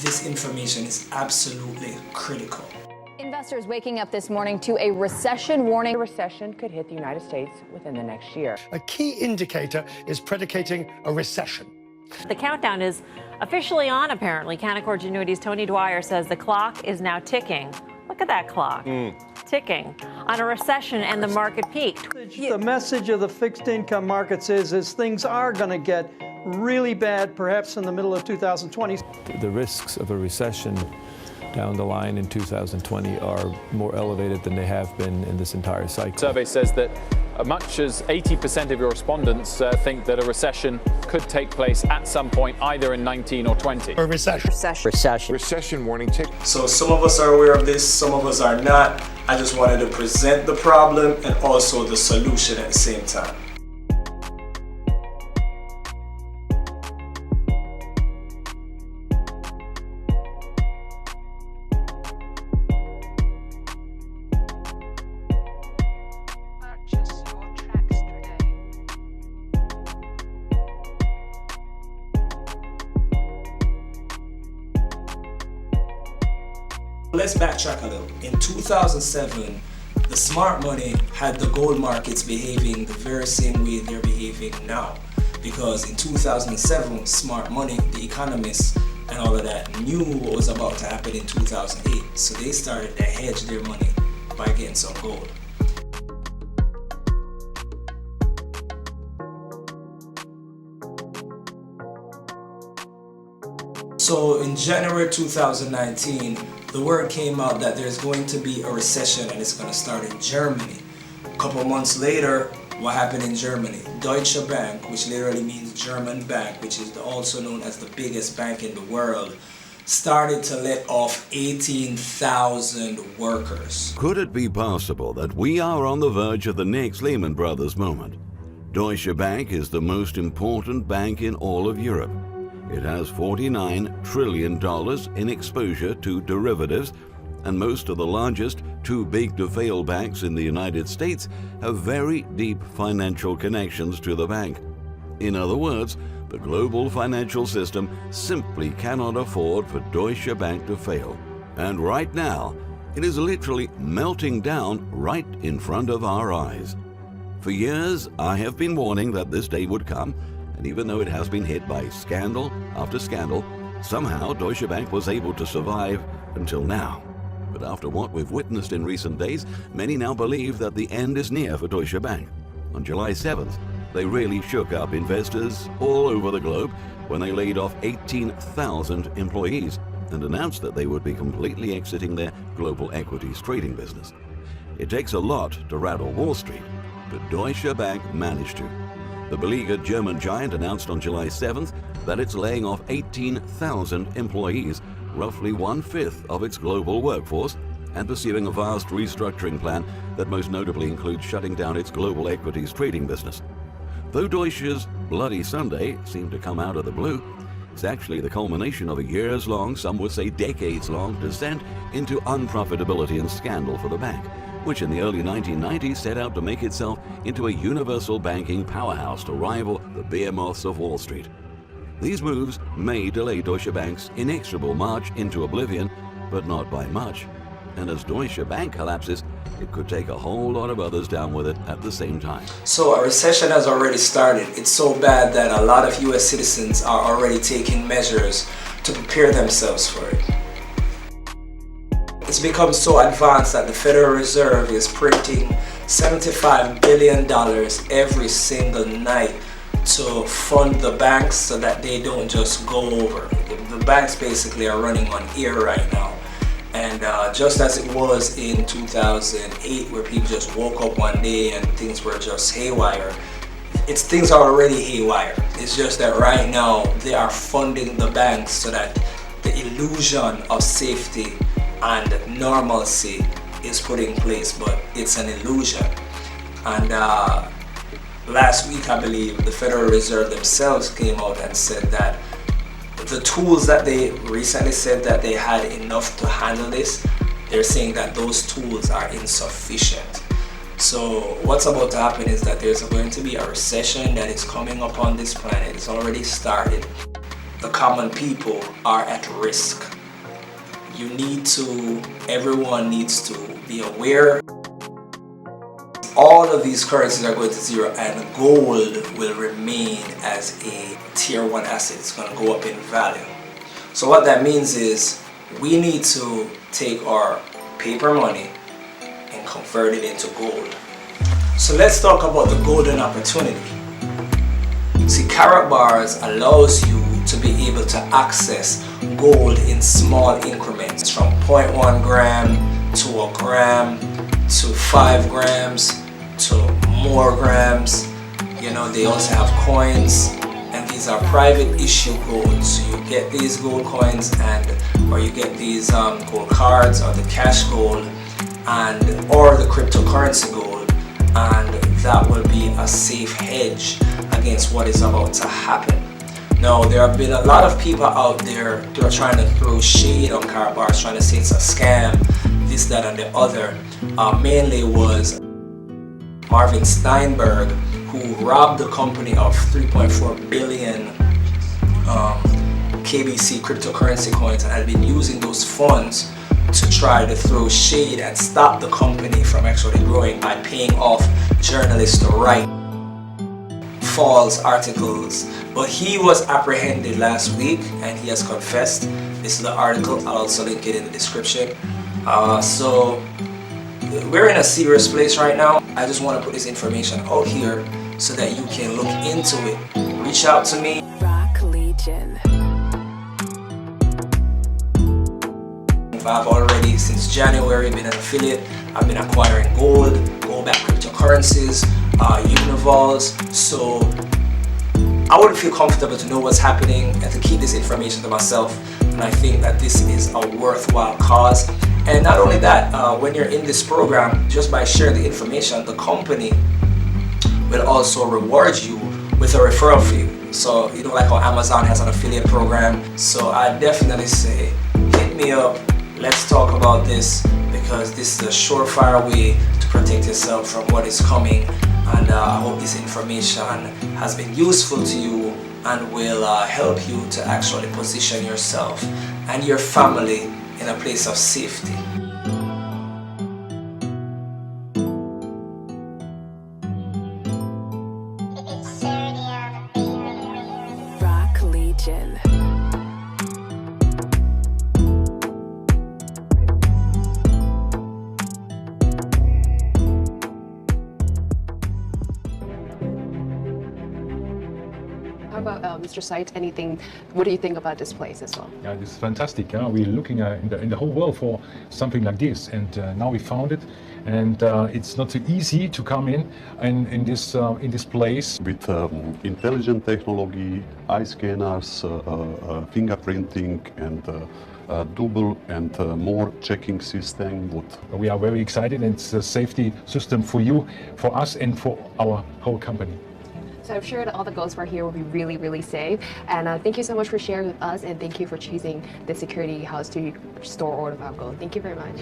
this information is absolutely critical. Investors waking up this morning to a recession warning. A recession could hit the United States within the next year. A key indicator is predicating a recession. The countdown is officially on, apparently. Canaccord Genuity's Tony Dwyer says the clock is now ticking. Look at that clock. Ticking on a recession, and the market peaked. The message of the fixed income markets is things are going to get really bad, perhaps in the middle of 2020. The risks of a recession down the line in 2020 are more elevated than they have been in this entire cycle. The survey says that as much as 80% of your respondents think that a recession could take place at some point, either in 19 or 20. A recession. Recession warning tick. So some of us are aware of this, some of us are not. I just wanted to present the problem and also the solution at the same time. Let's backtrack a little. In 2007, the smart money had the gold markets behaving the very same way they're behaving now. Because in 2007, smart money, the economists and all of that knew what was about to happen in 2008. So they started to hedge their money by getting some gold. So in January 2019, the word came out that there's going to be a recession and it's going to start in Germany. A couple months later, what happened in Germany? Deutsche Bank, which literally means German bank, which is also known as the biggest bank in the world, started to let off 18,000 workers. Could it be possible that we are on the verge of the next Lehman Brothers moment? Deutsche Bank is the most important bank in all of Europe. It has $49 trillion in exposure to derivatives, and most of the largest too-big-to-fail banks in the United States have very deep financial connections to the bank. In other words, the global financial system simply cannot afford for Deutsche Bank to fail. And right now, it is literally melting down right in front of our eyes. For years, I have been warning that this day would come, and even though it has been hit by scandal after scandal, somehow Deutsche Bank was able to survive until now. But after what we've witnessed in recent days, many now believe that the end is near for Deutsche Bank. On July 7th, they really shook up investors all over the globe when they laid off 18,000 employees and announced that they would be completely exiting their global equities trading business. It takes a lot to rattle Wall Street, but Deutsche Bank managed to. The beleaguered German giant announced on July 7th that it's laying off 18,000 employees, roughly 1/5 of its global workforce, and pursuing a vast restructuring plan that most notably includes shutting down its global equities trading business. Though Deutsche's Bloody Sunday seemed to come out of the blue, it's actually the culmination of a years-long, some would say decades-long, descent into unprofitability and scandal for the bank, which in the early 1990s set out to make itself into a universal banking powerhouse to rival the behemoths of Wall Street. These moves may delay Deutsche Bank's inexorable march into oblivion, but not by much. And as Deutsche Bank collapses, it could take a whole lot of others down with it at the same time. So a recession has already started. It's so bad that a lot of US citizens are already taking measures to prepare themselves for it. It's become so advanced that the Federal Reserve is printing $75 billion every single night to fund the banks so that they don't just go over. The banks basically are running on air right now. And just as it was in 2008, where people just woke up one day and things were just haywire, things are already haywire. It's just that right now they are funding the banks so that the illusion of safety and normalcy is put in place, but it's an illusion. And last week, I believe, the Federal Reserve themselves came out and said that the tools that they recently said that they had enough to handle this, they're saying that those tools are insufficient. So what's about to happen is that there's going to be a recession that is coming upon this planet. It's already started. The common people are at risk. everyone needs to be aware. All of these currencies are going to zero, and gold will remain as a tier 1 asset. It's going to go up in value. So what that means is we need to take our paper money and convert it into gold. So let's talk about the golden opportunity. See, carat bars allows you to be able to access gold in small increments from 0.1 gram to a gram to 5 grams to more grams. You know, they also have coins, and these are private issue golds. So you get these gold coins or you get these gold cards or the cash gold or the cryptocurrency gold, and that will be a safe hedge against what is about to happen. Now, there have been a lot of people out there who are trying to throw shade on carat bars, trying to say it's a scam, this, that, and the other. Mainly was Marvin Steinberg, who robbed the company of 3.4 billion KBC cryptocurrency coins and had been using those funds to try to throw shade and stop the company from actually growing by paying off journalists to write false articles. But he was apprehended last week and he has confessed. This is the article. I'll also link it in the description. So we're in a serious place right now. I just want to put this information out here so that you can look into it. Reach out to me. Rock Legion. I've already, since January, been an affiliate. I've been acquiring gold-backed cryptocurrencies, univols. So I would feel comfortable to know what's happening and to keep this information to myself. And I think that this is a worthwhile cause. And not only that, when you're in this program, just by sharing the information, the company will also reward you with a referral fee. So, you know, like how Amazon has an affiliate program. So I definitely say, hit me up. Let's talk about this, because this is a surefire way to protect yourself from what is coming. And I hope this information has been useful to you and will help you to actually position yourself and your family in a place of safety. Rock Legion. How about Mr. Sight? Anything? What do you think about this place as well? Yeah, this is fantastic. We're looking in the whole world for something like this, and now we found it. And it's not so easy to come in this place. With intelligent technology, eye scanners, fingerprinting, and double and more checking system. We are very excited, and it's a safety system for you, for us, and for our whole company. So I'm sure that all the golds for here will be really, really safe. And thank you so much for sharing with us, and thank you for choosing the security house to store all of our gold. Thank you very much.